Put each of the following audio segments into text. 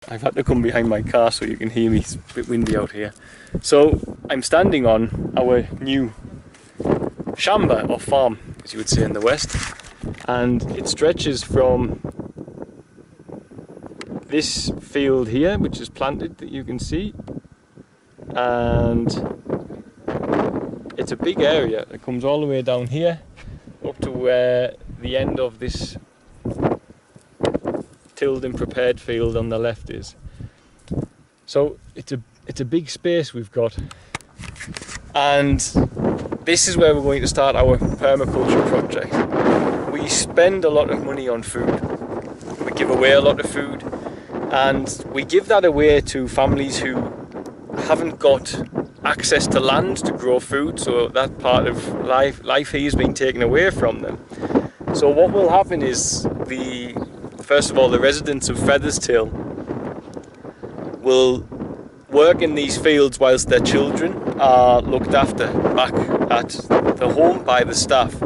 I've had to come behind my car so you can hear me. It's a bit windy out here. So I'm standing on our new shamba or farm, as you would say in the West, and it stretches from this field here, which is planted, that you can see, and it's a big area that comes all the way down here up to where the end of this tilled and prepared field on the left is. So it's a big space we've got, and this is where we're going to start our permaculture project. We spend a lot of money on food, we give away a lot of food, and we give that away to families who haven't got access to land to grow food, so that part of life here has been taken away from them. So what will happen is, first of all, the residents of Featherstail will work in these fields whilst their children are looked after back at the home by the staff.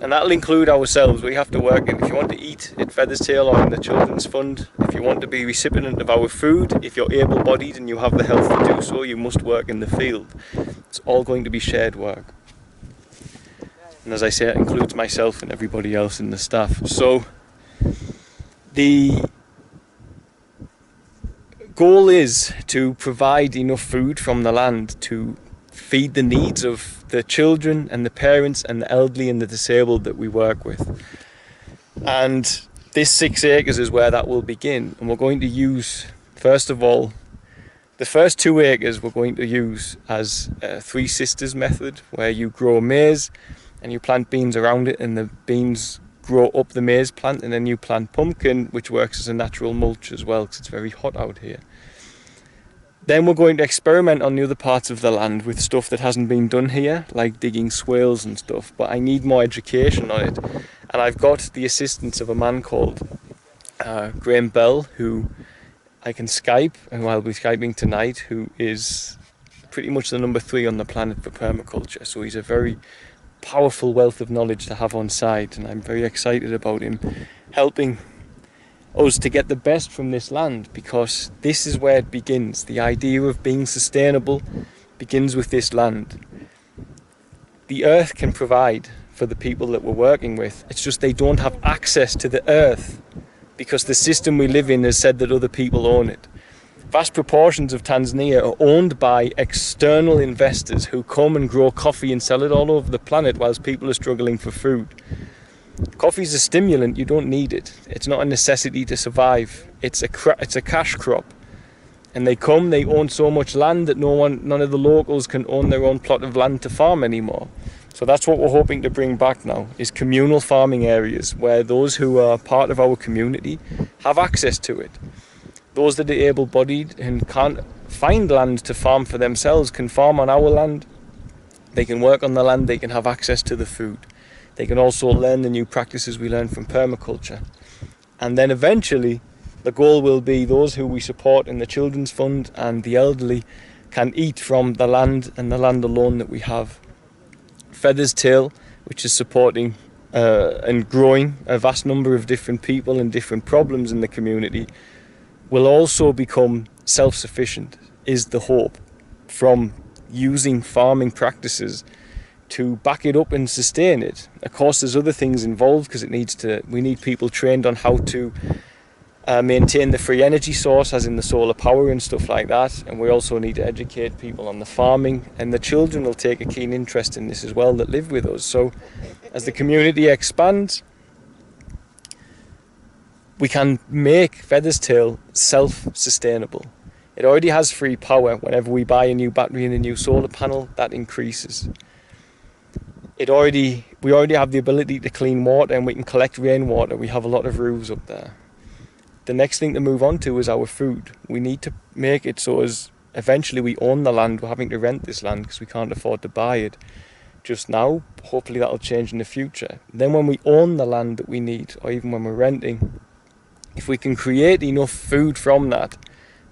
And that'll include ourselves. We have to work in, if you want to eat at Featherstail or in the Children's Fund, if you want to be recipient of our food, if you're able-bodied and you have the health to do so, you must work in the field. It's all going to be shared work. And as I say, it includes myself and everybody else in the staff. So the goal is to provide enough food from the land to feed the needs of the children and the parents and the elderly and the disabled that we work with. And this 6 acres is where that will begin. And we're going to use, first of all, the first 2 acres we're going to use as a Three Sisters method, where you grow maize and you plant beans around it, and the beans grow up the maize plant, and then you plant pumpkin, which works as a natural mulch as well because it's very hot out here. Then we're going to experiment on the other parts of the land with stuff that hasn't been done here, like digging swales and stuff, but I need more education on it. And I've got the assistance of a man called Graham Bell, who I can Skype, and I'll be Skyping tonight, who is pretty much the number 3 on the planet for permaculture. So he's a very powerful wealth of knowledge to have on site, and I'm very excited about him helping us to get the best from this land, because this is where it begins. The idea of being sustainable begins with this land. The earth can provide for the people that we're working with. It's just they don't have access to the earth because the system we live in has said that other people own it. Vast proportions of Tanzania are owned by external investors who come and grow coffee and sell it all over the planet whilst people are struggling for food. Coffee is a stimulant, you don't need it. It's not a necessity to survive. It's a cash crop. And they come, they own so much land that none of the locals can own their own plot of land to farm anymore. So that's what we're hoping to bring back now, is communal farming areas where those who are part of our community have access to it. Those that are able-bodied and can't find land to farm for themselves can farm on our land. They can work on the land, they can have access to the food. They can also learn the new practices we learn from permaculture. And then eventually, the goal will be those who we support in the Children's Fund and the elderly can eat from the land and the land alone that we have. Featherstail, which is supporting and growing a vast number of different people and different problems in the community, will also become self-sufficient, is the hope, from using farming practices to back it up and sustain it. Of course, there's other things involved because we need people trained on how to maintain the free energy source, as in the solar power and stuff like that. And we also need to educate people on the farming, and the children will take a keen interest in this as well that live with us. So as the community expands, we can make Featherstail self-sustainable. It already has free power. Whenever we buy a new battery and a new solar panel, that increases. We already have the ability to clean water, and we can collect rainwater. We have a lot of roofs up there. The next thing to move on to is our food. We need to make it so as eventually we own the land. We're having to rent this land because we can't afford to buy it just now. Hopefully that'll change in the future. Then when we own the land that we need, or even when we're renting, if we can create enough food from that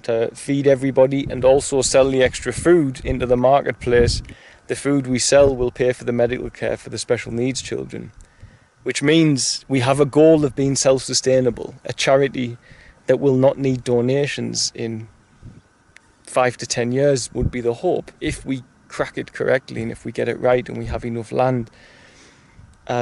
to feed everybody and also sell the extra food into the marketplace, the food we sell will pay for the medical care for the special needs children. Which means we have a goal of being self-sustainable, a charity that will not need donations in 5 to 10 years would be the hope, if we crack it correctly and if we get it right and we have enough land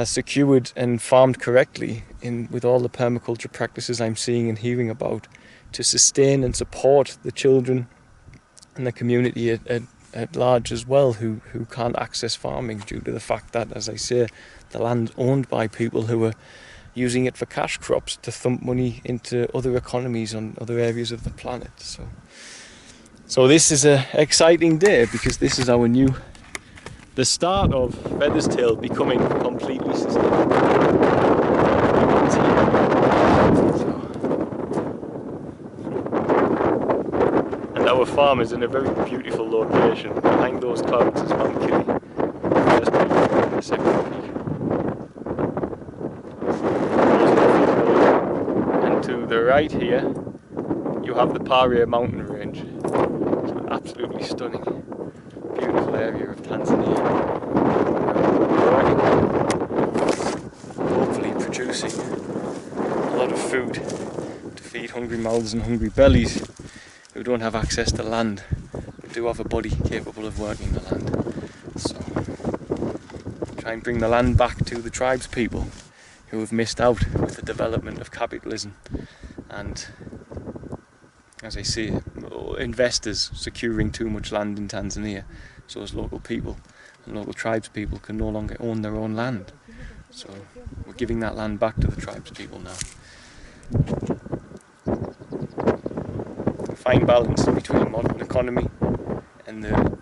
secured and farmed correctly with all the permaculture practices I'm seeing and hearing about, to sustain and support the children and the community at large as well, who can't access farming due to the fact that, as I say, the land's owned by people who are using it for cash crops to thump money into other economies on other areas of the planet. So this is an exciting day, because this is the start of Featherstail becoming completely sustainable. And our farm is in a very beautiful location. Behind those clouds is Mount Killy, the first peak and the second peak. And to the right here, you have the Paria mountain range. It's an absolutely stunning, beautiful area of Tanzania. Hopefully producing a lot of food to feed hungry mouths and hungry bellies who don't have access to land, but do have a body capable of working the land. So try and bring the land back to the tribes people who have missed out with the development of capitalism, and, as I say, investors securing too much land in Tanzania, so as local people and local tribes people can no longer own their own land. So we're giving that land back to the tribes people now. A fine balance between modern economy and the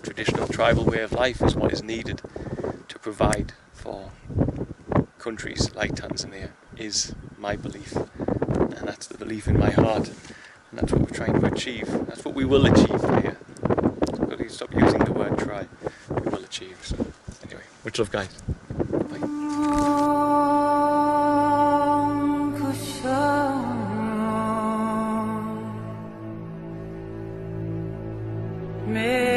traditional tribal way of life is what is needed to provide for countries like Tanzania, is my belief, and that's the belief in my heart, and that's what we're trying to achieve. That's what we will achieve here. We've got to stop using the word try. We will achieve. So anyway, much love, guys. Bye.